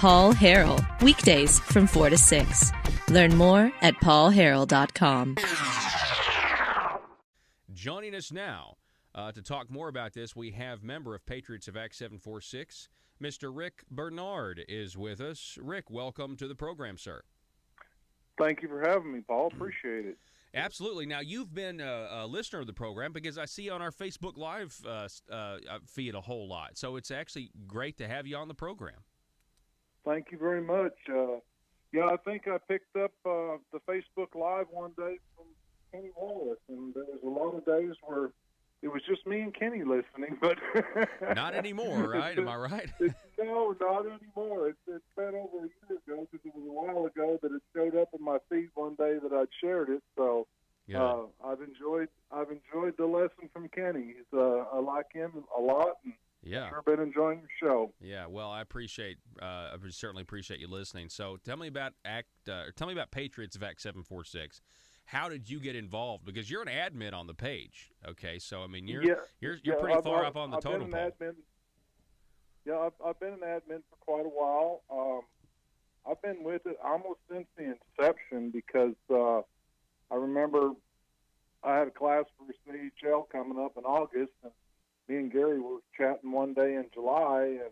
Paul Harrell, weekdays from 4 to 6. Learn more at paulharrell.com. Joining us now to talk more about this, we have member of Patriots of Act 746, Mr. Rick Benard is with us. Rick, welcome to the program, sir. Thank you for having me, Paul. Appreciate it. Absolutely. Now, you've been a listener of the program because I see on our Facebook Live feed a whole lot. So it's actually great to have you on the program. Thank you very much. Yeah, I think I picked up the Facebook Live one day from Kenny Wallace, and there was a lot of days where it was just me and Kenny listening. But not anymore, right? Am I right? No, not anymore. It's been over a year ago because it was a while ago that it showed up in my feed one day that I'd shared it. So I've enjoyed the lesson from Kenny. I like him a lot, and yeah, I've sure been enjoying your show. Yeah, well, I certainly appreciate you listening. So tell me about Patriots of Act 746. How did you get involved? Because you're an admin on the page. Okay, so I mean you're pretty far up on the totem pole. Yeah, I've been an admin for quite a while. I've been with it almost since the inception because I remember I had a class for CHL coming up in August, and me and Gary were chatting one day in July, and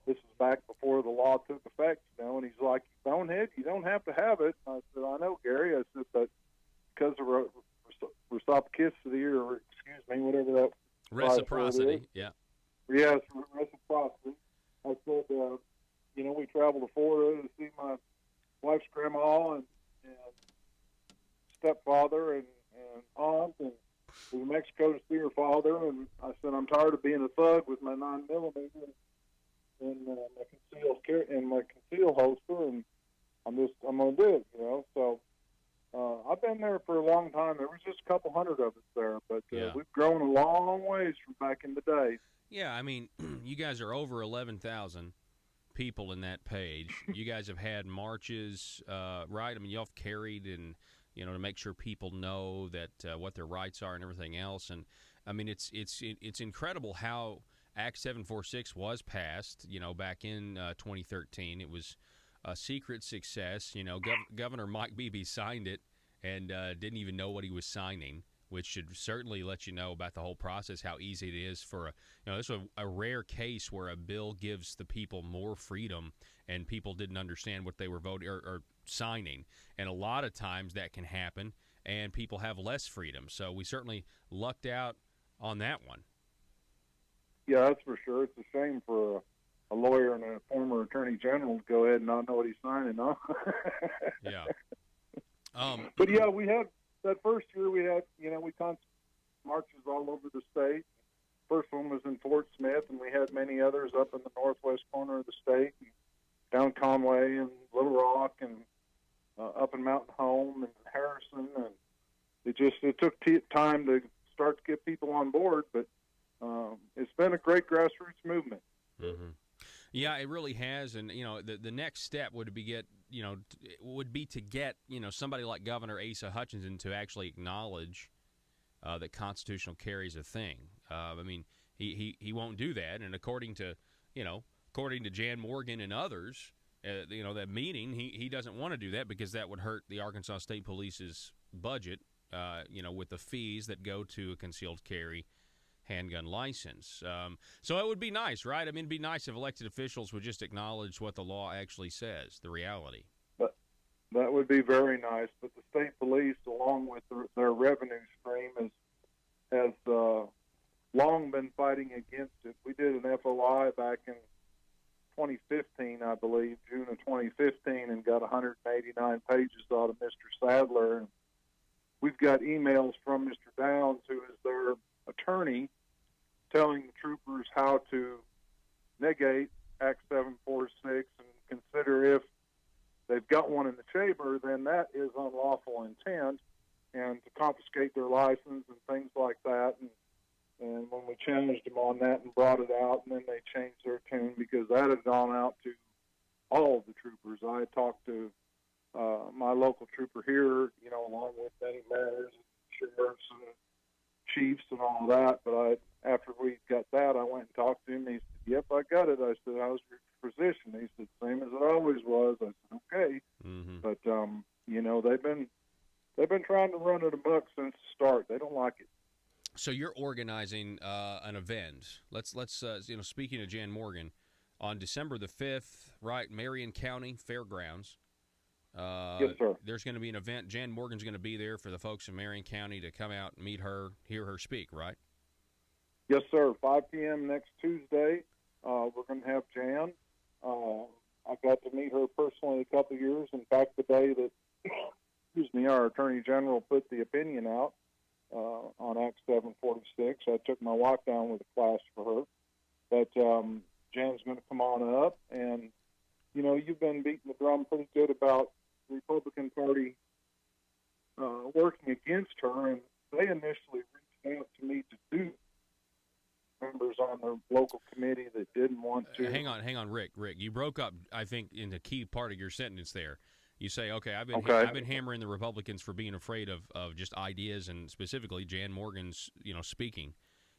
this is back before the law took effect, and he's like, "Bonehead, you don't have to have it." I said, "I know, Gary." I said, "But because of reciprocity, or excuse me, whatever that reciprocity, yeah. Yes, reciprocity. I said, we traveled to Florida to see my wife's grandma and stepfather and aunt, and to Mexico to see her father. And I said, I'm tired of being a thug with my 9mm and my conceal holster, and I'm going to do it, So I've been there for a long time. There was just a couple hundred of us there, but we've grown a long ways from back in the day. Yeah, I mean, you guys are over 11,000 people in that page. You guys have had marches, right? I mean, y'all have carried and, to make sure people know that what their rights are and everything else. And, I mean, it's incredible how Act 746 was passed, back in 2013. It was a secret success. Governor Mike Beebe signed it and didn't even know what he was signing, which should certainly let you know about the whole process, how easy it is for this is a rare case where a bill gives the people more freedom and people didn't understand what they were voting or signing. And a lot of times that can happen and people have less freedom. So we certainly lucked out on that one. Yeah, that's for sure. It's a shame for a lawyer and a former attorney general to go ahead and not know what he's signing, huh? Yeah. But yeah, we had that first year. We had, we constant marches all over the state. First one was in Fort Smith, and we had many others up in the northwest corner of the state, down Conway and Little Rock, and up in Mountain Home and Harrison. And it took time to start to get people on board, but it's been a great grassroots movement. Mm-hmm. Yeah, it really has, and the next step would be to get somebody like Governor Asa Hutchinson to actually acknowledge that constitutional carry is a thing. I mean, he won't do that, and according to Jan Morgan and others, that meeting, he doesn't want to do that because that would hurt the Arkansas State Police's budget. With the fees that go to a concealed carry handgun license. So it would be nice, right? I mean, it'd be nice if elected officials would just acknowledge what the law actually says, the reality. But that would be very nice. But the state police, along with their revenue stream, has long been fighting against it. We did an FOI back in 2015, I believe, June of 2015, and got 189 pages out of Mr. Sadler. And we've got emails from Mr. Downs, who is their attorney, telling the troopers how to negate Act 746 and consider if they've got one in the chamber, then that is unlawful intent, and to confiscate their license and things like that. And when we challenged them on that and brought it out, and then they changed their tune because that had gone out to all of the troopers. I had talked to my local trooper here, along with many mayors, sheriffs, and chiefs and all that, but after we got that, I went and talked to him, and he said, "Yep, I got it." I said, "How's position?" He said, "Same as it always was." I said, "Okay." Mm-hmm. But they've been trying to run it amok since the start. They don't like it. So you're organizing an event. Let's speaking of Jan Morgan, on December the 5th, right, Marion County Fairgrounds. Yes, sir. There's going to be an event. Jan Morgan's going to be there for the folks in Marion County to come out and meet her, hear her speak, right? Yes, sir. 5 p.m. next Tuesday. We're going to have Jan. I got to meet her personally a couple of years. In fact, the day that, our Attorney General put the opinion out on Act 746, I took my wife down with a class for her. But Jan's going to come on up, and you've been beating the drum pretty good about the Republican Party working against her, and they initially reached out to me to do members on the local committee that didn't want to. Hang on, Rick. You broke up, I think, in the key part of your sentence there. You say, okay, I've been hammering the Republicans for being afraid of just ideas, and specifically Jan Morgan's, speaking.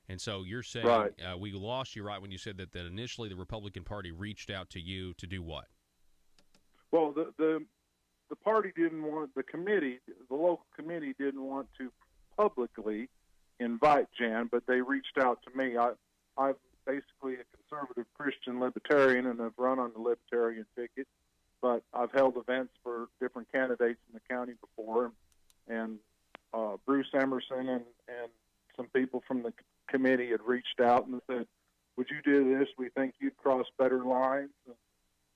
And so you're saying we lost you right when you said that initially the Republican Party reached out to you to do what? Well, the party didn't want, the local committee didn't want to publicly invite Jan, but they reached out to me. I'm basically a conservative Christian libertarian, and I've run on the libertarian ticket, but I've held events for different candidates in the county before, and Bruce Emerson and some people from the committee had reached out and said, "Would you do this? We think you'd cross better lines."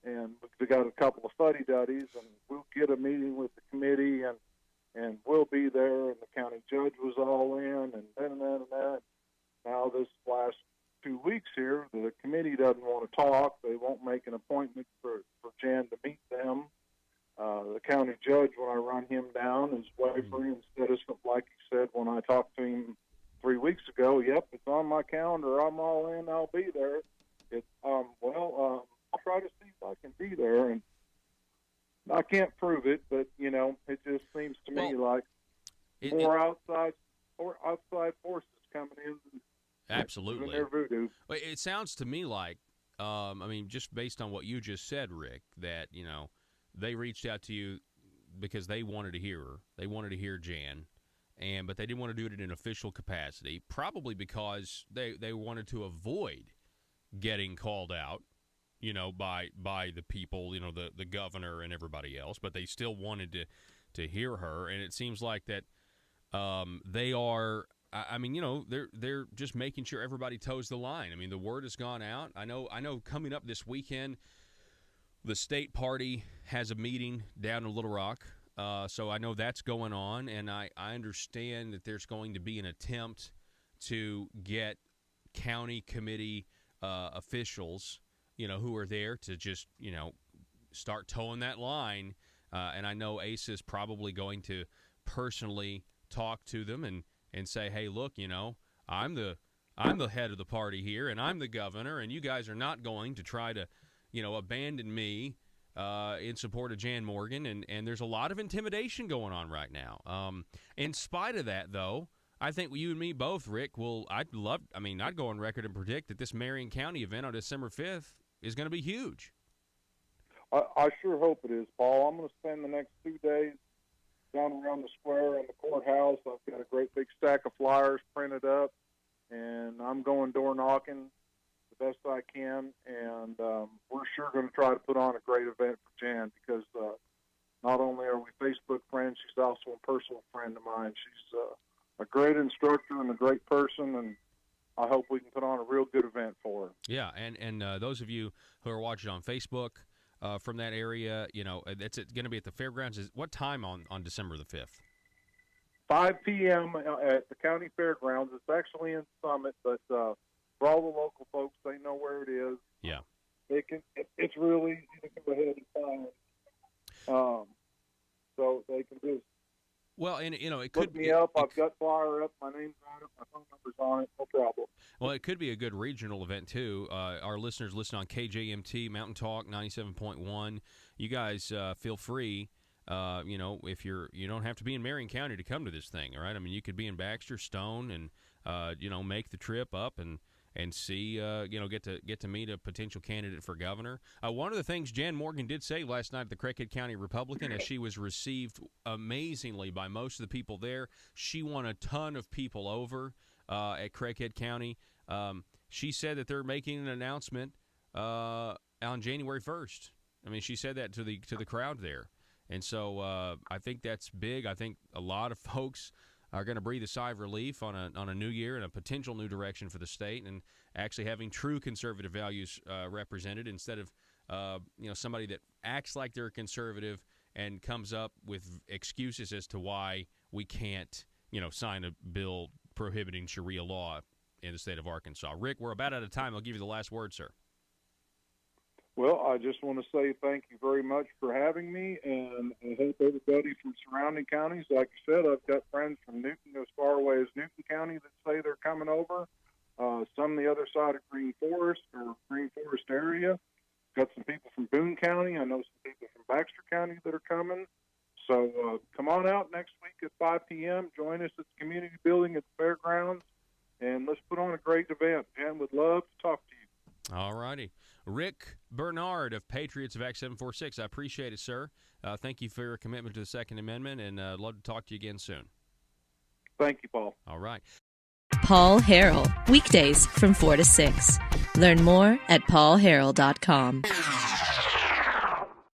And we got a couple of fuddy-duddies, and we'll get a meeting with the committee, and we'll be there. And the county judge was all in, and that. Now this last 2 weeks here, the committee doesn't want to talk. They won't make an appointment for Jan to meet them. The county judge, when I run him down, is wavering instead of something like he said when I talked to him 3 weeks ago. "Yep, it's on my calendar. I'm all in. I'll be there." It's I'll try to see if I can be there, and I can't prove it, but it just seems to me like more outside forces coming in. Absolutely. Their voodoo. Well, it sounds to me like, just based on what you just said, Rick, that they reached out to you because they wanted to hear her. They wanted to hear Jan, but they didn't want to do it in an official capacity, probably because they wanted to avoid getting called out, by the people, the governor and everybody else, but they still wanted to hear her. And it seems like that they are, they're just making sure everybody toes the line. I mean, the word has gone out. I know coming up this weekend, the state party has a meeting down in Little Rock. So I know that's going on, and I understand that there's going to be an attempt to get county committee officials, who are there to just, start towing that line. And I know Asa is probably going to personally talk to them and say, "Hey, look, I'm the head of the party here, and I'm the governor, and you guys are not going to try to, abandon me in support of Jan Morgan." And there's a lot of intimidation going on right now. In spite of that, though, I think you and me both, Rick, I'd go on record and predict that this Marion County event on December 5th is going to be huge. I sure hope it is, Paul. I'm going to spend the next 2 days down around the square and the courthouse. I've got a great big stack of flyers printed up, and I'm going door knocking the best I can. And we're sure going to try to put on a great event for Jan, because not only are we Facebook friends, she's also a personal friend of mine. She's a great instructor and a great person, and I hope we can put on a real good event for her. Yeah, and those of you who are watching on Facebook from that area, it's going to be at the fairgrounds. What time on December the 5th? 5 p.m. at the county fairgrounds. It's actually in Summit, but for all the local folks, they know where it is. Yeah. It's real easy to go ahead and find. So they can just Well, and it look could me up. I've got flyer up. My name's on it. My phone number's on it. No problem. Well, it could be a good regional event too. Our listeners listen on KJMT Mountain Talk 97.1. You guys feel free. If you don't have to be in Marion County to come to this thing. All right. I mean, you could be in Baxter, Stone, and make the trip up and and see, get to meet a potential candidate for governor. One of the things Jan Morgan did say last night at the Craighead County Republican, as she was received amazingly by most of the people there, she won a ton of people over at Craighead County. She said that they're making an announcement on January 1st. I mean, she said that to the crowd there. And so I think that's big. I think a lot of folks are going to breathe a sigh of relief on a new year and a potential new direction for the state, and actually having true conservative values represented instead of somebody that acts like they're conservative and comes up with excuses as to why we can't sign a bill prohibiting Sharia law in the state of Arkansas. Rick, we're about out of time. I'll give you the last word, sir. Well, I just want to say thank you very much for having me, and I hope everybody from surrounding counties, like you said, I've got friends from Newton, as far away as Newton County, that say they're coming over. Some the other side of Green Forest or Green Forest area. Got some people from Boone County. I know some people from Baxter County that are coming. So come on out next week at 5 p.m. Join us at the community building at the fairgrounds, and let's put on a great event. Jan would love to talk to you. All righty. Rick Benard of Patriots of Act 746. I appreciate it, sir. Thank you for your commitment to the Second Amendment, and I'd love to talk to you again soon. Thank you, Paul. All right. Paul Harrell, weekdays from 4 to 6. Learn more at paulharrell.com.